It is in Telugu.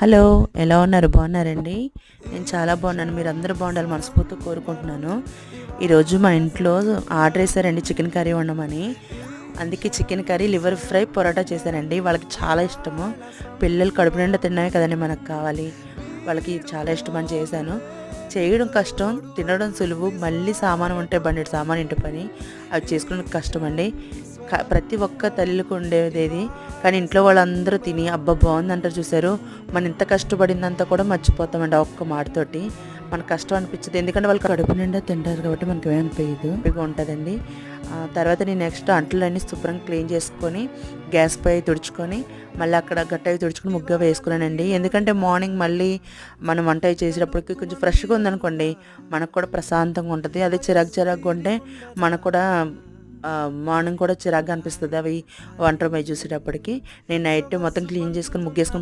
హలో, ఎలా ఉన్నారు? బాగున్నారండి? నేను చాలా బాగున్నాను. మీరు అందరూ బాగుండాలి మనస్ఫూర్తిగా కోరుకుంటున్నాను. ఈరోజు మా ఇంట్లో ఆర్డర్ వేసారండి చికెన్ కర్రీ వండమని. అందుకే chicken curry, liver fry, parotta చేశానండి. వాళ్ళకి చాలా ఇష్టము. పిల్లలు కడుపు నిండా తినడమే కదండి మనకు కావాలి. వాళ్ళకి చాలా ఇష్టమని చేశాను. చేయడం కష్టం, తినడం సులువు. మళ్ళీ సామాను ఉంటే బండి సామాను ఇంటి పని, అవి చేసుకోవడం కష్టం అండి. ప్రతి ఒక్క తల్లికి ఉండేది. కానీ ఇంట్లో వాళ్ళందరూ తిని అబ్బా బాగుందంటారు చూసారు. మనం ఇంత కష్టపడిందంతా కూడా మర్చిపోతామండి ఆ ఒక్క మాటతోటి. మనకు కష్టం అనిపించదు, ఎందుకంటే వాళ్ళు కడుపు నిండా తింటారు కాబట్టి మనకు ఏమనిపించదు, హ్యాపీగా ఉంటుందండి. తర్వాత నేను నెక్స్ట్ అంట్లన్నీ శుభ్రంగా క్లీన్ చేసుకొని గ్యాస్ పై తుడుచుకొని మళ్ళీ అక్కడ గట్టవి తుడుచుకొని ముగ్గుగా వేసుకున్నానండి. ఎందుకంటే మార్నింగ్ మళ్ళీ మనం వంట చేసేటప్పటికి కొంచెం ఫ్రెష్గా ఉందనుకోండి, మనకు కూడా ప్రశాంతంగా ఉంటుంది. అదే చిరాకు ఉంటే మనకు కూడా మార్నింగ్ కూడా చిరాకుగా అనిపిస్తుంది. అవి వంట రూమ్ చూసేటప్పటికి నేను నైట్ మొత్తం క్లీన్ చేసుకొని ముగ్గేసుకొని